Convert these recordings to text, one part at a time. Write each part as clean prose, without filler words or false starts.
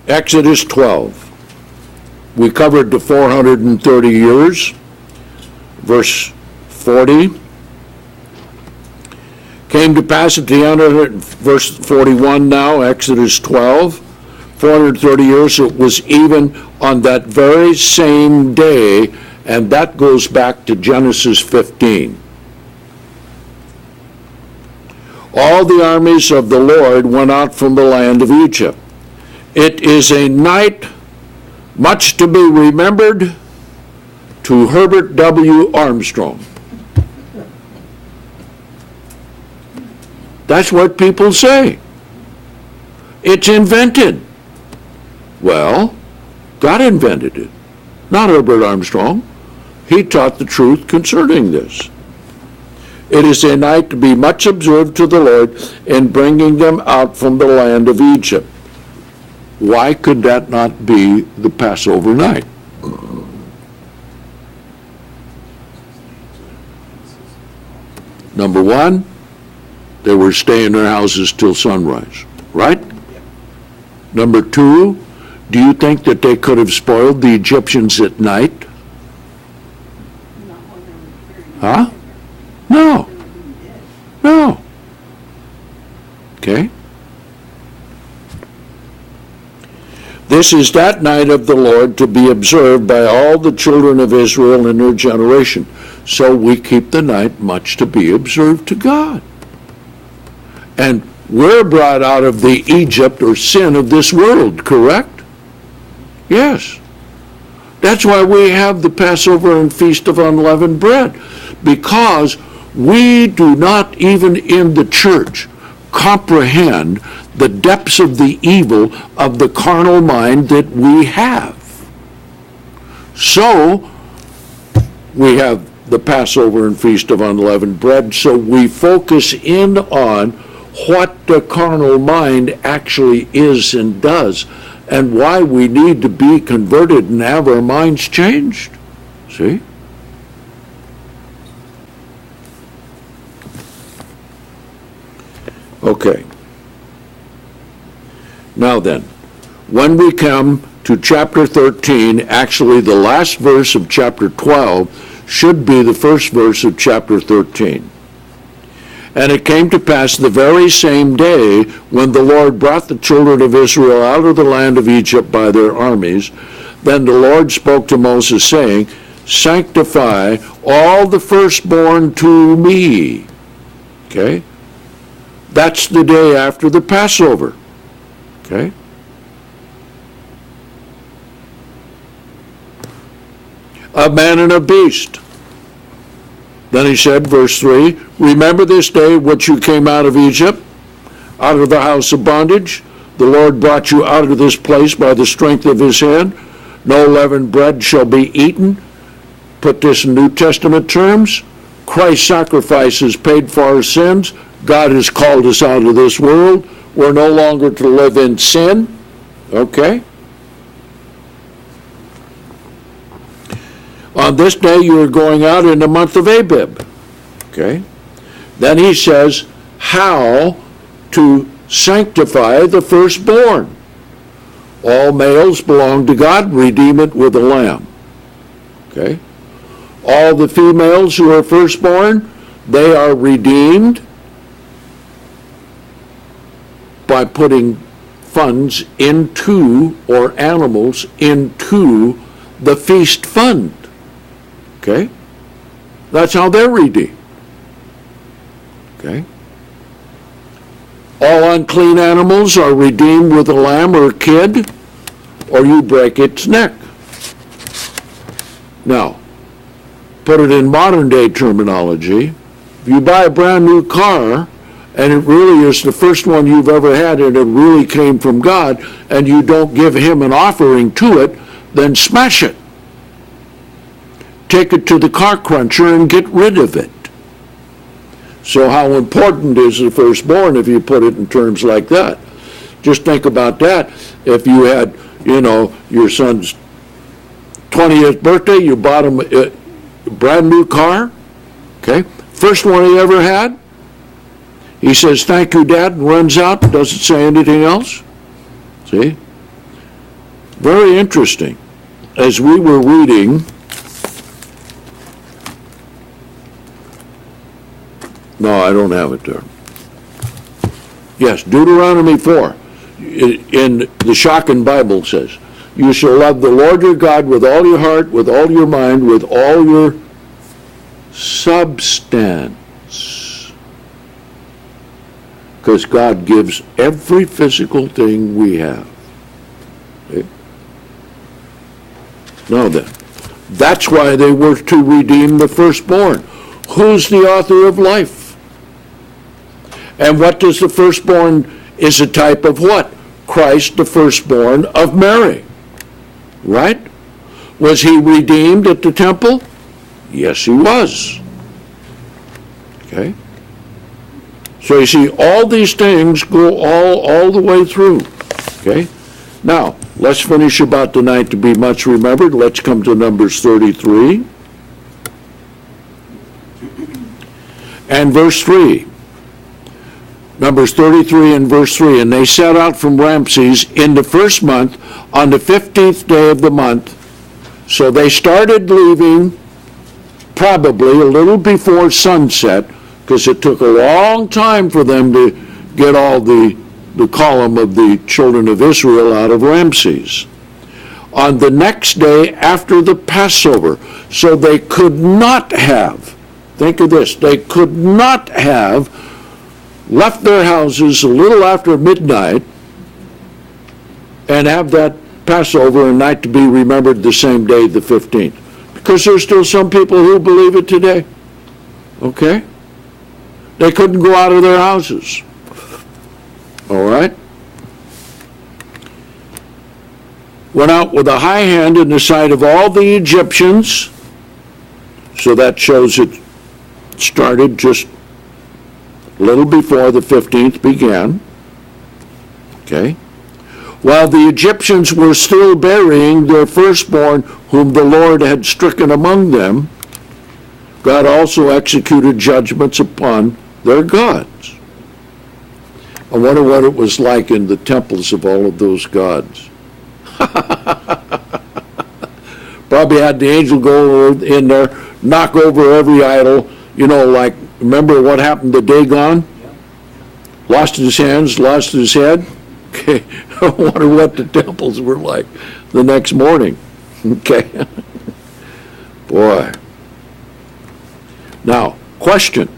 Exodus 12. We covered the 430 years. Verse 40. Came to pass at the end of it, verse 41 now, Exodus 12, 430 years, it was even on that very same day, and that goes back to Genesis 15. All the armies of the Lord went out from the land of Egypt. It is a night much to be remembered to Herbert W. Armstrong. That's what people say. It's invented. Well, God invented it, not Herbert Armstrong. He taught the truth concerning this. It is a night to be much observed to the Lord in bringing them out from the land of Egypt. Why could that not be the Passover night? Number one, they were staying in their houses till sunrise, right? Number two, do you think that they could have spoiled the Egyptians at night? Huh? No. No. Okay. This is that night of the Lord to be observed by all the children of Israel in their generation. So we keep the night much to be observed to God. And we're brought out of the Egypt or sin of this world, correct? Yes. That's why we have the Passover and Feast of Unleavened Bread, because we do not even in the church comprehend the depths of the evil of the carnal mind that we have. So we have the Passover and Feast of Unleavened Bread, so we focus in on what the carnal mind actually is and does, and why we need to be converted and have our minds changed. See? Okay. Now then, when we come to chapter 13, actually the last verse of chapter 12 should be the first verse of chapter 13. And it came to pass the very same day when the Lord brought the children of Israel out of the land of Egypt by their armies, then the Lord spoke to Moses, saying, sanctify all the firstborn to me. Okay? That's the day after the Passover. Okay? A man and a beast. Then he said, verse 3, remember this day which you came out of Egypt, out of the house of bondage. The Lord brought you out of this place by the strength of his hand. No leavened bread shall be eaten. Put this in New Testament terms. Christ's sacrifice has paid for our sins. God has called us out of this world. We're no longer to live in sin. Okay? On this day you are going out in the month of Abib. Okay? Then he says how to sanctify the firstborn. All males belong to God, redeem it with a lamb. Okay? All the females who are firstborn, they are redeemed by putting funds into, or animals into, the feast fund. Okay? That's how they're redeemed. Okay? All unclean animals are redeemed with a lamb or a kid, or you break its neck. Now, put it in modern day terminology, if you buy a brand new car, and it really is the first one you've ever had, and it really came from God, and you don't give him an offering to it, then smash it. Take it to the car cruncher and get rid of it. So how important is the firstborn if you put it in terms like that? Just think about that. If you had, your son's 20th birthday, you bought him a brand new car, okay? First one he ever had. He says, thank you, Dad, and runs out, doesn't say anything else. See? Very interesting. As we were reading, no, I don't have it there. Yes, Deuteronomy 4, in the Shocking Bible says, you shall love the Lord your God with all your heart, with all your mind, with all your substance. Because God gives every physical thing we have. Okay? Now then, that's why they were to redeem the firstborn. Who's the author of life? And what does the firstborn is a type of what? Christ, the firstborn of Mary. Right? Was he redeemed at the temple? Yes, he was. Okay? So you see, all these things go all the way through. Okay? Now, let's finish about the night to be much remembered. Let's come to Numbers 33. And verse 3. Numbers 33 and verse 3. And they set out from Ramses in the first month on the 15th day of the month. So they started leaving probably a little before sunset, because it took a long time for them to get all the column of the children of Israel out of Ramses. On the next day after the Passover, so they could not have, think of this, they could not have left their houses a little after midnight and have that Passover and night to be remembered the same day, the 15th. Because there's still some people who believe it today. Okay? They couldn't go out of their houses. All right? Went out with a high hand in the sight of all the Egyptians. So that shows it started just a little before the 15th began. Okay? While the Egyptians were still burying their firstborn, whom the Lord had stricken among them, God also executed judgments upon their gods. I wonder what it was like in the temples of all of those gods. Probably had the angel go in there, knock over every idol, like, remember what happened to Dagon? Lost his hands, lost his head. Okay, I wonder what the temples were like the next morning. Okay. Boy. Now, question.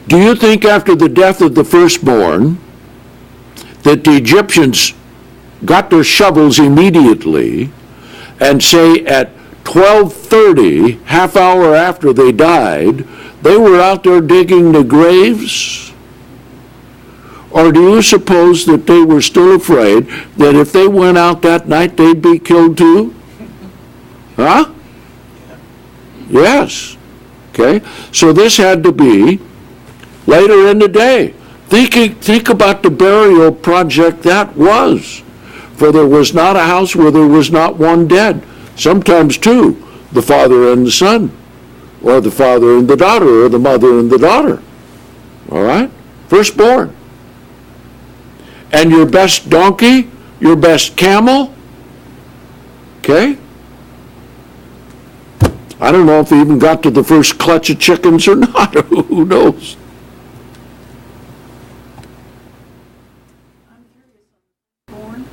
Do you think after the death of the firstborn that the Egyptians got their shovels immediately and say at 12:30, half hour after they died, they were out there digging the graves? Or do you suppose that they were still afraid that if they went out that night, they'd be killed too? Huh? Yes. Okay. So this had to be later in the day. Think about the burial project that was. For there was not a house where there was not one dead. Sometimes two, the father and the son, or the father and the daughter, or the mother and the daughter. All right? Firstborn. And your best donkey, your best camel, okay? I don't know if he even got to the first clutch of chickens or not. Who knows? I'm curious. Born,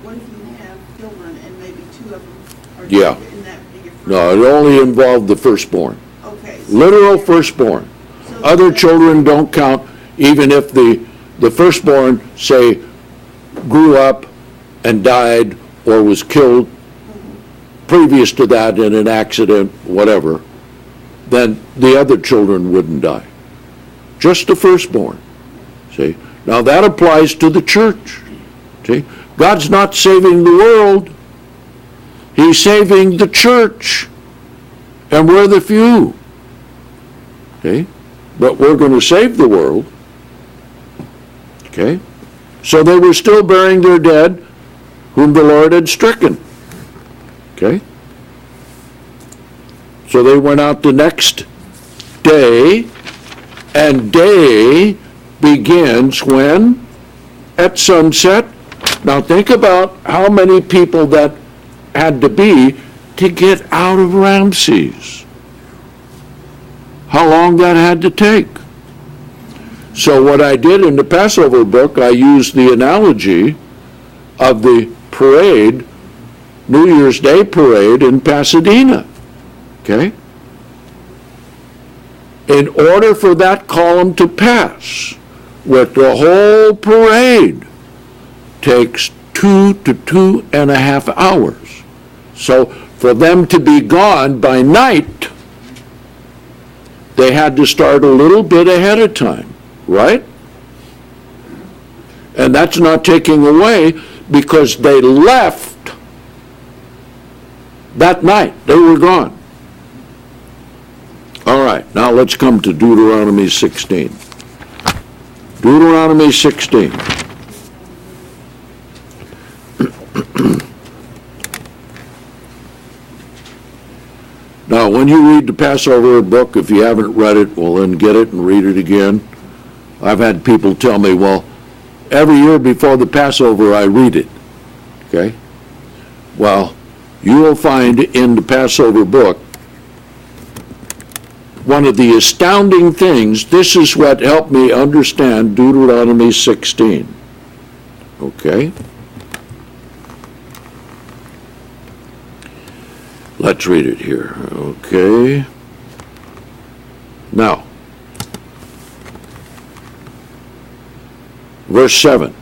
what if you have children and maybe two of them are Yeah. in that big? No, it only involved the firstborn. Okay. Literal firstborn. So Other children don't count, even if the firstborn, say, grew up and died or was killed previous to that in an accident, whatever, then the other children wouldn't die. Just the firstborn. See? Now that applies to the church. See? God's not saving the world. He's saving the church. And we're the few. Okay? But we're going to save the world. Okay? So they were still burying their dead, whom the Lord had stricken. Okay? So they went out the next day, and day begins when? At sunset Now think about how many people that had to be to get out of Ramses. How long that had to take. So what I did in the Passover book, I used the analogy of the parade, New Year's Day parade in Pasadena. Okay? In order for that column to pass, with the whole parade, takes 2 to 2.5 hours. So for them to be gone by night, they had to start a little bit ahead of time, right? And that's not taking away because they left that night. They were gone. All right, now let's come to Deuteronomy 16. Deuteronomy 16. Now, when you read the Passover book, if you haven't read it, well, then get it and read it again. I've had people tell me, well, every year before the Passover, I read it. Okay? Well, you will find in the Passover book one of the astounding things. This is what helped me understand Deuteronomy 16. Okay? Let's read it here. Okay. Now, verse 7.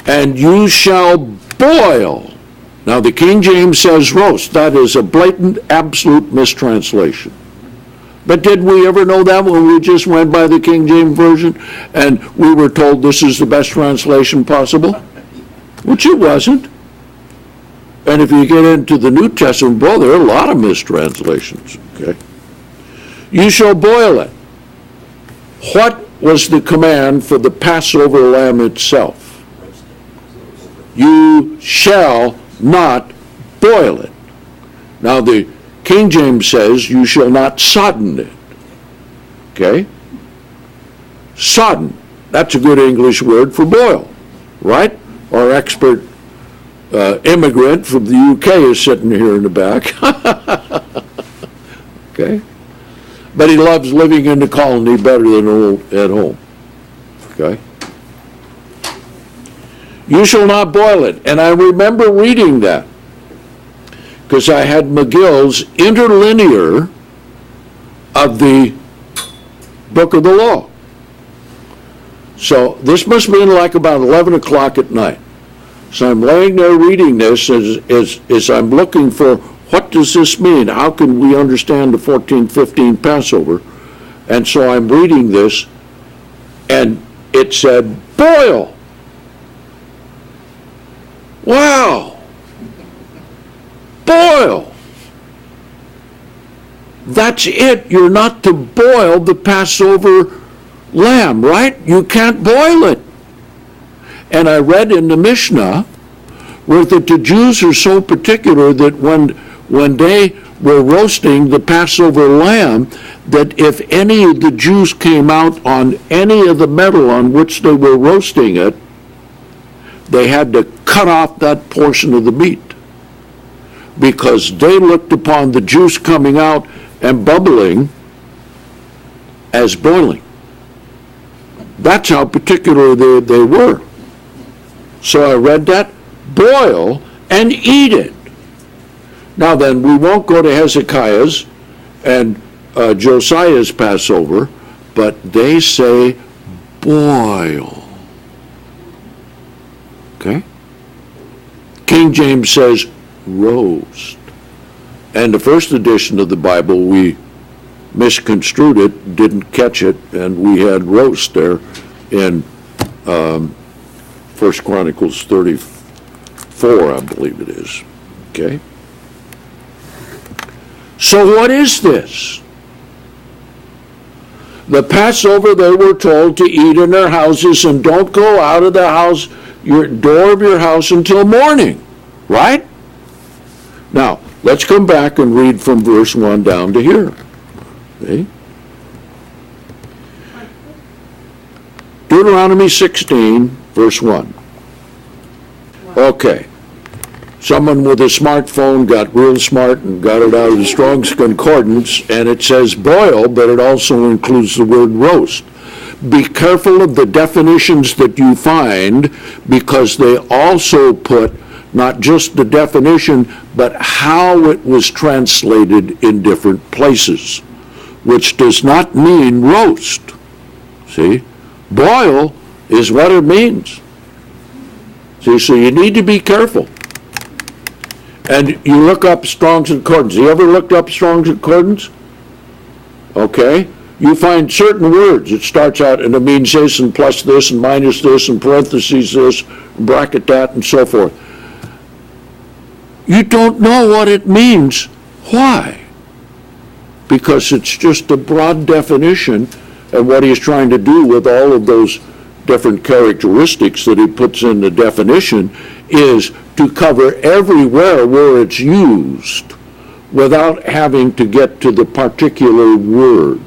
And you shall boil. Now, the King James says roast. That is a blatant, absolute mistranslation. But did we ever know that when we just went by the King James Version and we were told this is the best translation possible? Which it wasn't. And if you get into the New Testament, boy, there are a lot of mistranslations. Okay? You shall boil it. What was the command for the Passover lamb itself? You shall not boil it. Now the King James says you shall not sodden it. Okay? Sodden. That's a good English word for boil, right? Our expert immigrant from the UK is sitting here in the back. Okay? But he loves living in the colony better than at home. Okay? You shall not boil it. And I remember reading that because I had McGill's interlinear of the book of the law. So this must have been like about 11 o'clock at night. So I'm laying there reading this as I'm looking for what does this mean? How can we understand the 1415 Passover? And so I'm reading this, and it said, boil. Wow. Boil. That's it. You're not to boil the Passover lamb, right? You can't boil it. And I read in the Mishnah where that the Jews are so particular that when they were roasting the Passover lamb, that if any of the Jews came out on any of the metal on which they were roasting it, they had to cut off that portion of the meat because they looked upon the juice coming out and bubbling as boiling. That's how particular they were. So I read that, boil and eat it. Now then, we won't go to Hezekiah's and Josiah's Passover, but they say boil. Okay? King James says roast. And the first edition of the Bible, we misconstrued it, didn't catch it, and we had roast there in 1 Chronicles 34, I believe it is. Okay? So what is this? The Passover, they were told to eat in their houses and don't go out of the house, your door of your house until morning. Right? Now, let's come back and read from verse 1 down to here. Okay? Deuteronomy 16, verse 1. Okay. Someone with a smartphone got real smart and got it out of the Strong's Concordance, and it says boil, but it also includes the word roast. Be careful of the definitions that you find, because they also put not just the definition, but how it was translated in different places, which does not mean roast. See? Boil is what it means. See, so you need to be careful. And you look up Strong's Concordance. You ever looked up Strong's Concordance? Okay. You find certain words. It starts out and it means this and plus this and minus this and parentheses this, and bracket that, and so forth. You don't know what it means. Why? Because it's just a broad definition, and what he's trying to do with all of those different characteristics that he puts in the definition is to cover everywhere where it's used without having to get to the particular word.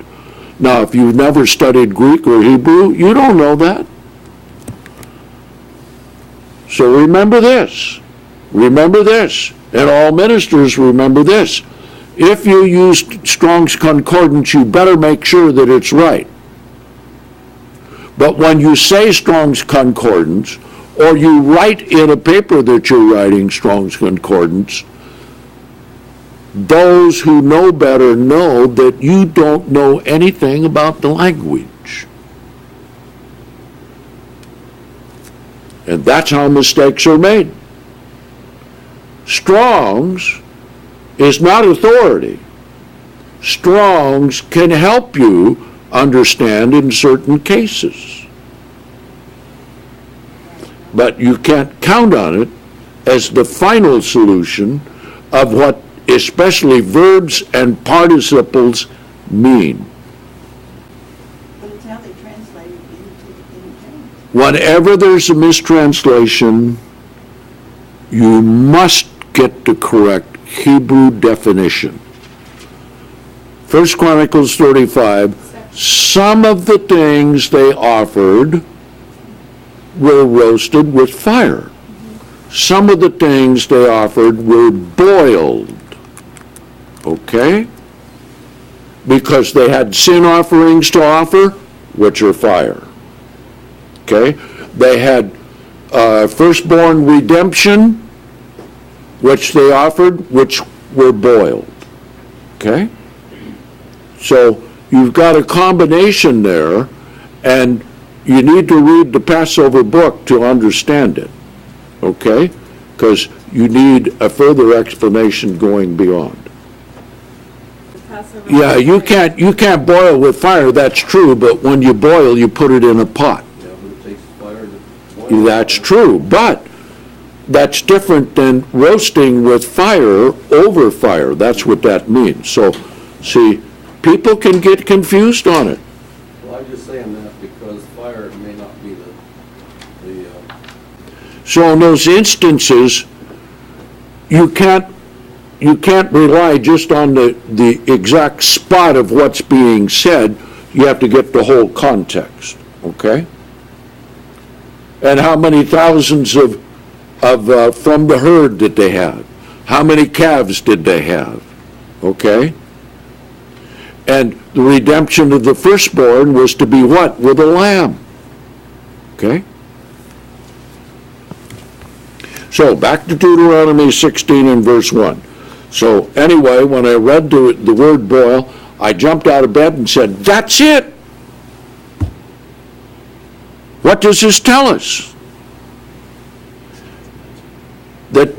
Now, if you've never studied Greek or Hebrew, you don't know that. So remember this. Remember this. And all ministers remember this. If you use Strong's Concordance, you better make sure that it's right. But when you say Strong's Concordance, or you write in a paper that you're writing Strong's Concordance, those who know better know that you don't know anything about the language. And that's how mistakes are made. Strong's is not authority. Strong's can help you understand in certain cases. But you can't count on it as the final solution of what especially verbs and participles mean. But it's how they translate it into King James. Whenever there's a mistranslation, you must get the correct Hebrew definition. 1 Chronicles 35, some of the things they offered were roasted with fire. Some of the things they offered were boiled. Okay? Because they had sin offerings to offer, which are fire. Okay? They had firstborn redemption, which they offered, which were boiled. Okay? So you've got a combination there, and you need to read the Passover book to understand it. Okay? Because you need a further explanation going beyond. Yeah, you can't boil with fire, that's true, but when you boil, you put it in a pot. Yeah, but it takes fire to boil. That's true, but that's different than roasting with fire over fire. That's what that means. So, see, people can get confused on it. Well, I'm just saying that because fire may not be the So in those instances, you can't rely just on the exact spot of what's being said. You have to get the whole context, okay? And how many thousands of from the herd did they have? How many calves did they have? Okay? And the redemption of the firstborn was to be what? With a lamb. Okay? So, back to Deuteronomy 16 and verse 1. So, anyway, when I read the word boil, I jumped out of bed and said, that's it! What does this tell us? That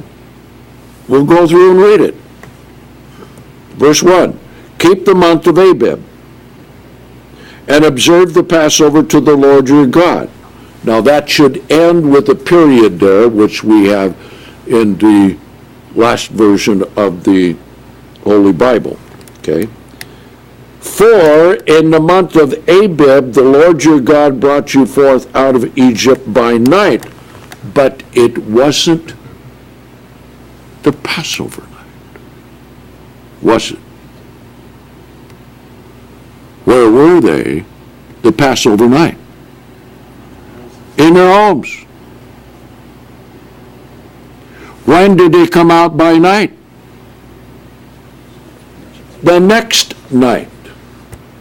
we'll go through and read it. Verse 1, keep the month of Abib and observe the Passover to the Lord your God. Now that should end with a period there, which we have in the last version of the Holy Bible. Okay? For in the month of Abib, the Lord your God brought you forth out of Egypt by night, but it wasn't the Passover night, was it? Where were they the Passover night? in their homes. When did they come out by night? The next night.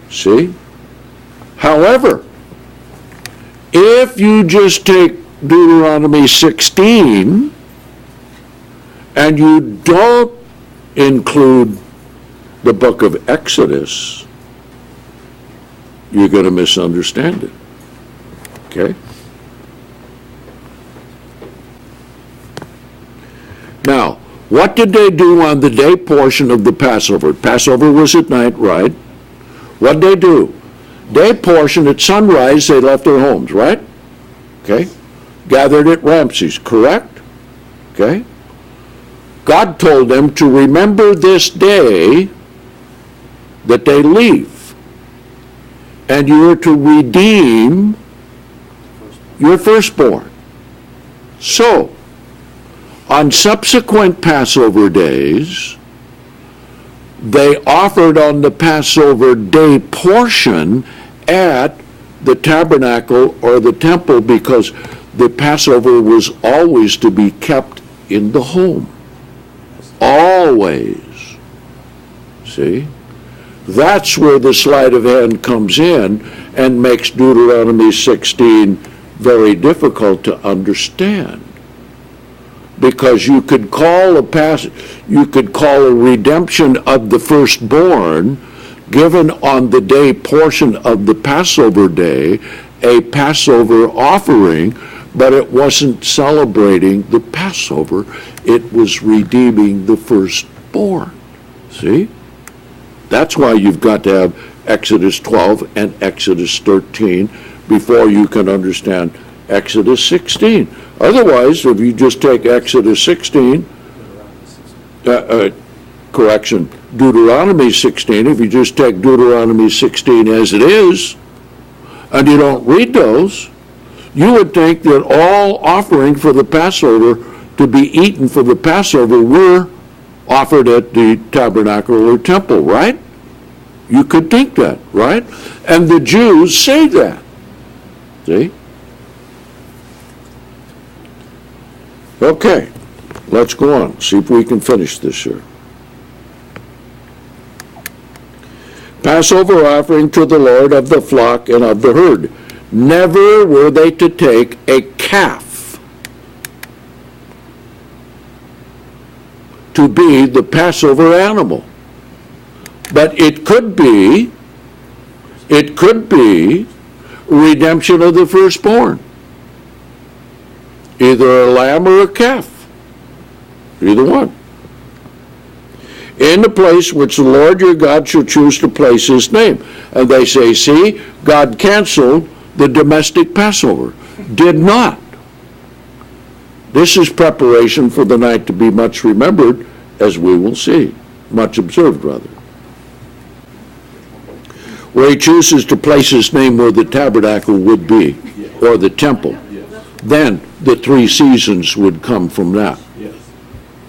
See? However, if you just take Deuteronomy 16 and you don't include the book of Exodus, you're going to misunderstand it. Okay? Now, what did they do on the day portion of the Passover? Passover was at night, right? What did they do? Day portion, at sunrise, they left their homes, right? Okay? Gathered at Ramses, correct? Okay? God told them to remember this day that they leave. And you are to redeem your firstborn. So, on subsequent Passover days, they offered on the Passover day portion at the tabernacle or the temple, because the Passover was always to be kept in the home. Always. See? That's where the sleight of hand comes in and makes Deuteronomy 16 very difficult to understand. Because you could call a redemption of the firstborn given on the day portion of the Passover day a Passover offering, but it wasn't celebrating the Passover, it was redeeming the firstborn. See? That's why you've got to have Exodus 12 and Exodus 13 before you can understand Exodus 16. Otherwise, if you just take Exodus 16, Deuteronomy 16, if you just take Deuteronomy 16 as it is, and you don't read those, you would think that all offering for the Passover to be eaten for the Passover were offered at the tabernacle or temple, right? You could think that, right? And the Jews say that. See? Okay, let's go on. See if we can finish this here. Passover offering to the Lord of the flock and of the herd. Never were they to take a calf to be the Passover animal. But it could be redemption of the firstborn. Either a lamb or a calf. Either one. In the place which the Lord your God shall choose to place his name. And they say, see, God canceled the domestic Passover. Did not. This is preparation for the night to be much remembered, as we will see. Much observed, rather. Where he chooses to place his name where the tabernacle would be, or the temple. Then the 3 seasons would come from that. Yes.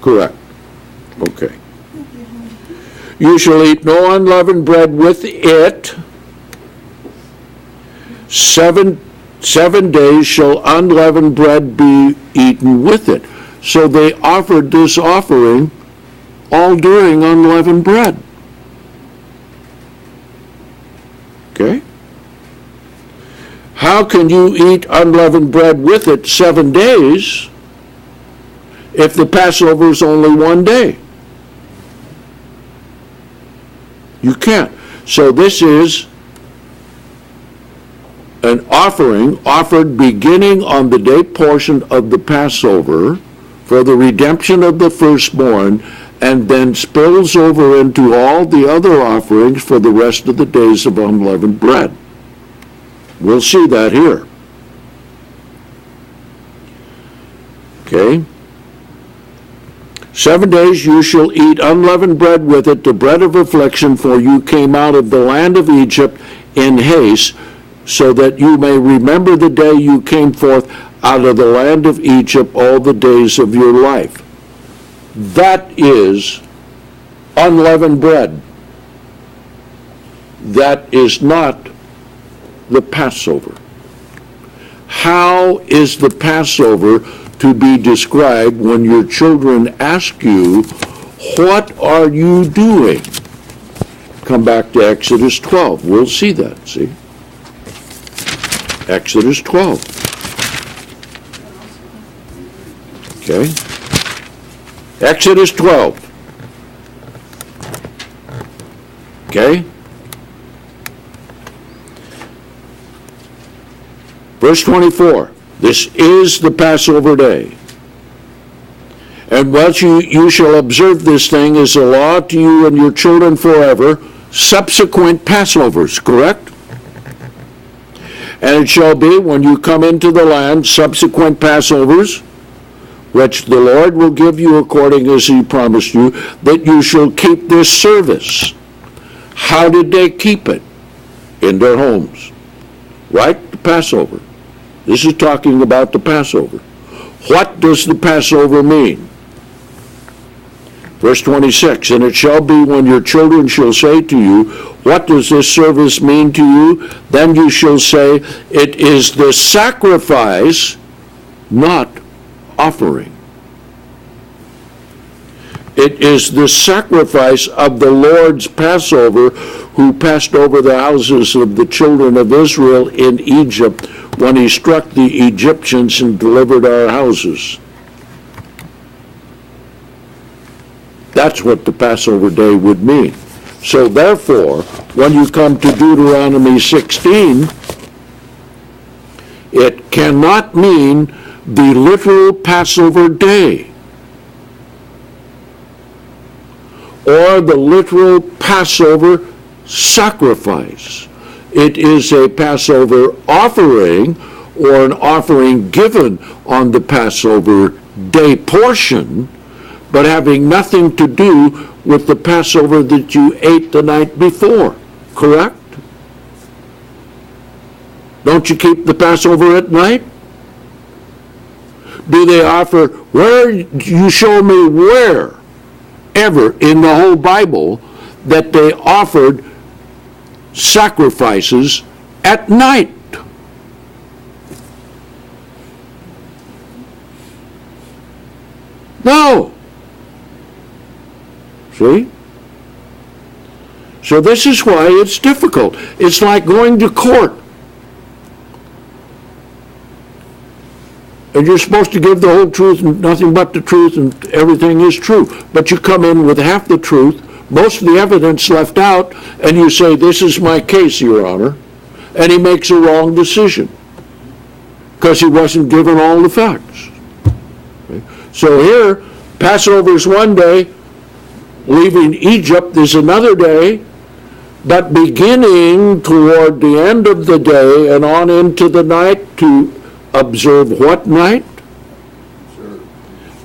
Correct. Okay. You shall eat no unleavened bread with it. 7 days shall unleavened bread be eaten with it. So they offered this offering all during unleavened bread. Okay? How can you eat unleavened bread with it 7 days if the Passover is only 1 day? You can't. So this is an offering offered beginning on the day portion of the Passover for the redemption of the firstborn, and then spills over into all the other offerings for the rest of the days of unleavened bread. We'll see that here. Okay? 7 days you shall eat unleavened bread with it, the bread of affliction, for you came out of the land of Egypt in haste, so that you may remember the day you came forth out of the land of Egypt all the days of your life. That is unleavened bread. That is not the Passover. how is the Passover to be described when your children ask you, what are you doing? Come back to Exodus 12. We'll see that, see? Exodus 12. Okay? Exodus 12. Okay? Verse 24. This is the Passover day. And what you shall observe this thing as a law to you and your children forever, subsequent Passovers, correct? And it shall be when you come into the land, subsequent Passovers, which the Lord will give you according as he promised you, that you shall keep this service. How did they keep it? In their homes. Right? The Passover. This is talking about the Passover. What does the Passover mean? Verse 26, and it shall be when your children shall say to you, what does this service mean to you? Then you shall say, it is the sacrifice, not offering. It is the sacrifice of the Lord's Passover, who passed over the houses of the children of Israel in Egypt when he struck the Egyptians and delivered our houses. That's what the Passover day would mean. So therefore, when you come to Deuteronomy 16, it cannot mean the literal Passover day or the literal Passover sacrifice. It is a Passover offering or an offering given on the Passover day portion, but having nothing to do with the Passover that you ate the night before, correct? Don't you keep the Passover at night? Do they offer, where, you show me where ever in the whole Bible that they offered sacrifices at night? No. See? So this is why it's difficult. It's like going to court. And you're supposed to give the whole truth and nothing but the truth, and everything is true. But you come in with half the truth, most of the evidence left out, and you say, this is my case, Your Honor. And he makes a wrong decision because he wasn't given all the facts. Okay? So here, Passover's one day, leaving Egypt is another day, but beginning toward the end of the day and on into the night to observe what night? Sure.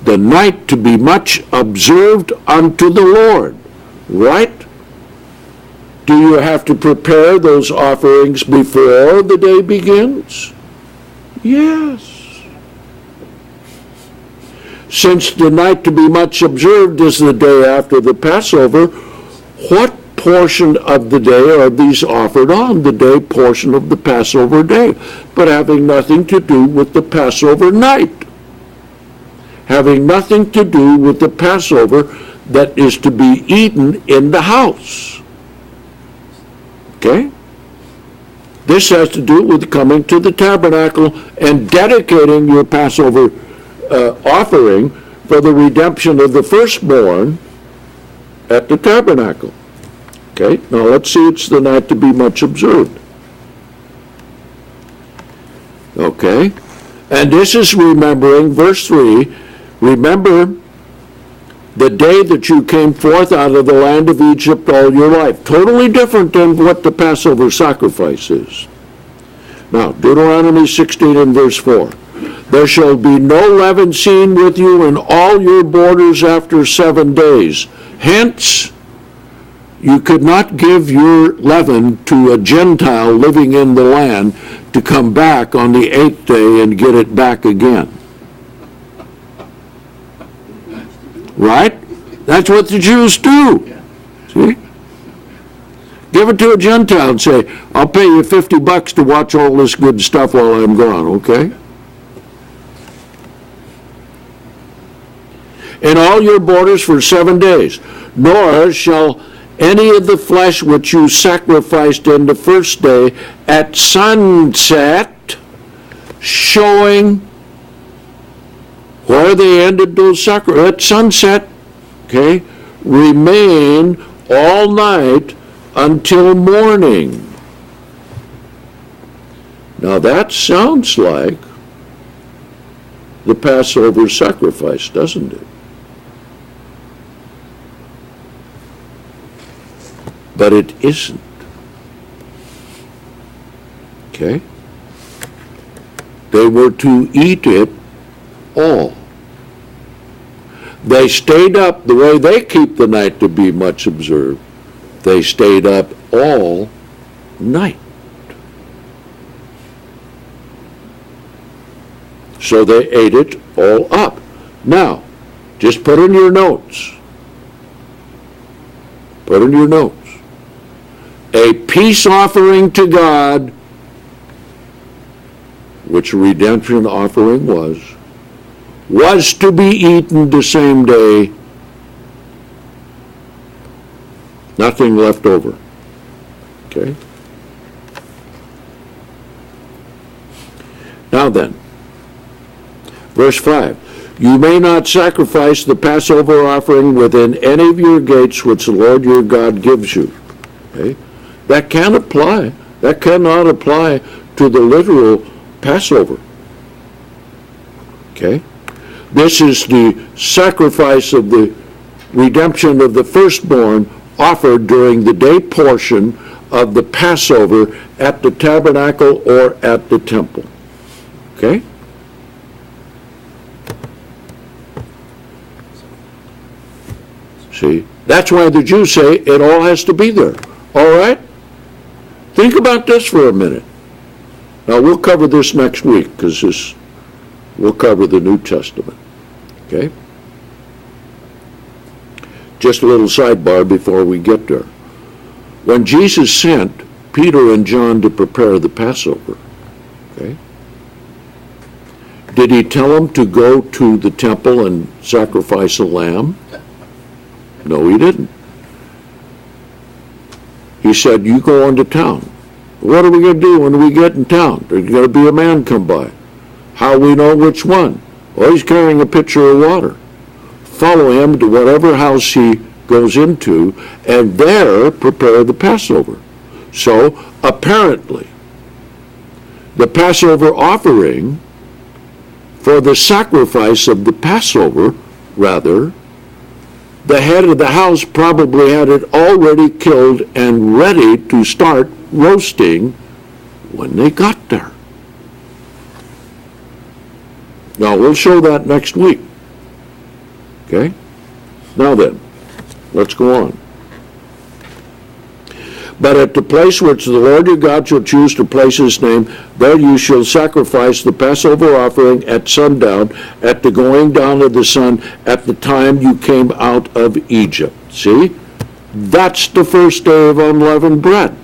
The night to be much observed unto the Lord, right? Do you have to prepare those offerings before the day begins? Yes. Since the night to be much observed is the day after the Passover, what portion of the day are these offered on? The day portion of the Passover day, but having nothing to do with the Passover night. Having nothing to do with the Passover that is to be eaten in the house. Okay? This has to do with coming to the tabernacle and dedicating your Passover offering for the redemption of the firstborn at the tabernacle. Okay, now let's see, it's the night to be much observed. Okay, and this is remembering, verse 3, remember the day that you came forth out of the land of Egypt all your life. Totally different than what the Passover sacrifice is. Now, Deuteronomy 16 and verse 4. There shall be no leaven seen with you in all your borders after 7 days. Hence, you could not give your leaven to a Gentile living in the land to come back on the 8th day and get it back again. Right? That's what the Jews do. See? Give it to a Gentile and say, I'll pay you $50 to watch all this good stuff while I'm gone, okay? In all your borders for 7 days, nor shall any of the flesh which you sacrificed in the first day at sunset, showing where they ended those sacrifices, at sunset, okay, remain all night until morning. Now that sounds like the Passover sacrifice, doesn't it? But it isn't. Okay? They were to eat it all. They stayed up the way they keep the night to be much observed. They stayed up all night. So they ate it all up. Now, just put in your notes. Put in your notes. A peace offering to God, which a redemption offering was to be eaten the same day. Nothing left over. Okay? Now then, verse 5. You may not sacrifice the Passover offering within any of your gates which the Lord your God gives you. Okay? That can't apply. That cannot apply to the literal Passover. Okay? This is the sacrifice of the redemption of the firstborn offered during the day portion of the Passover at the tabernacle or at the temple. Okay? See? That's why the Jews say it all has to be there. All right? Think about this for a minute. Now, we'll cover this next week because we'll cover the New Testament. Okay? Just a little sidebar before we get there. When Jesus sent Peter and John to prepare the Passover, okay, did he tell them to go to the temple and sacrifice a lamb? No, he didn't. He said, you go into town. What are we going to do when we get in town? There's going to be a man come by. How we know which one? Well, he's carrying a pitcher of water. Follow him to whatever house he goes into, and there prepare the Passover. So, apparently, the Passover offering for the sacrifice of the Passover, rather, the head of the house probably had it already killed and ready to start roasting when they got there. Now, we'll show that next week. Okay? Now then, let's go on. But at the place which the Lord your God shall choose to place his name, there you shall sacrifice the Passover offering at sundown, at the going down of the sun, at the time you came out of Egypt. See? That's the first day of unleavened bread.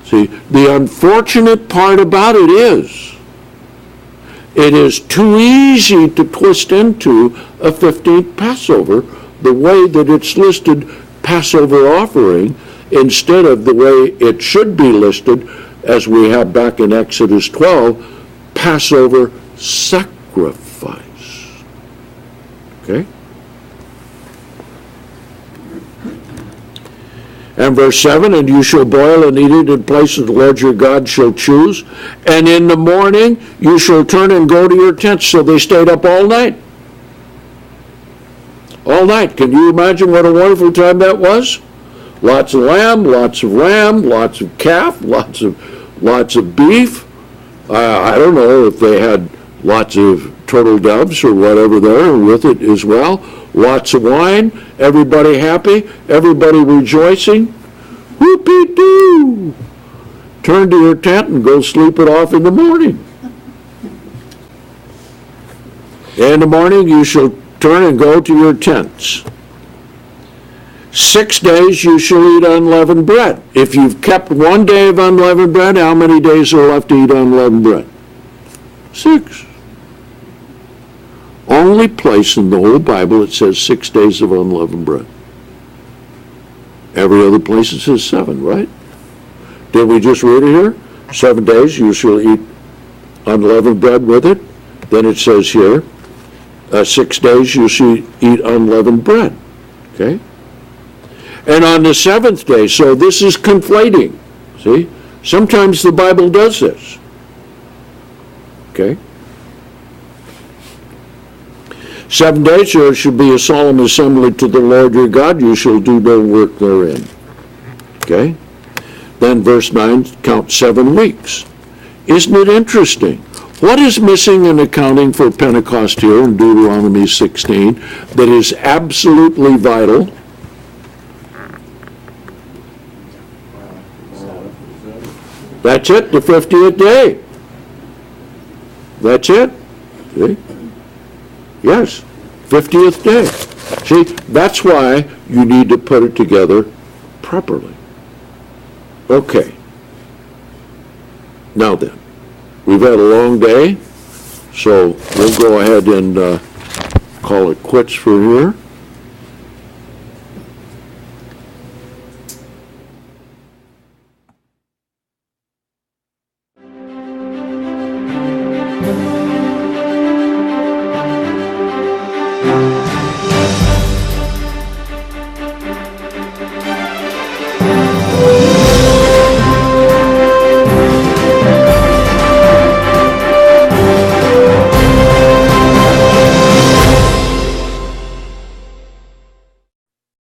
See, the unfortunate part about it is too easy to twist into a 15th Passover the way that it's listed Passover offering instead of the way it should be listed, as we have back in Exodus 12, Passover sacrifice. Okay? And verse 7, and you shall boil and eat it in places the Lord your God shall choose, and in the morning you shall turn and go to your tents. So they stayed up all night. All night. Can you imagine what a wonderful time that was? Lots of lamb, lots of calf, lots of beef. I don't know if they had lots of turtle doves or whatever there with it as well. Lots of wine, everybody happy, everybody rejoicing. Whoopee-doo! Turn to your tent and go sleep it off in the morning. In the morning you shall turn and go to your tents. 6 days you shall eat unleavened bread. If you've kept 1 day of unleavened bread, how many days are left to eat unleavened bread? 6. Only place in the whole Bible it says 6 days of unleavened bread. Every other place it says 7, right? Did we just read it here? 7 days you shall eat unleavened bread with it. Then it says here, 6 days you shall eat unleavened bread. Okay? And on the 7th day, so this is conflating. See? Sometimes the Bible does this. Okay? 7 days there shall be a solemn assembly to the Lord your God. You shall do no work therein. Okay? Then verse 9, count 7 weeks. Isn't it interesting? What is missing in accounting for Pentecost here in Deuteronomy 16 that is absolutely vital? That's it, the 50th day. That's it. See? Yes, 50th day. See, that's why you need to put it together properly. Okay. Now then, we've had a long day, so we'll go ahead and call it quits for here.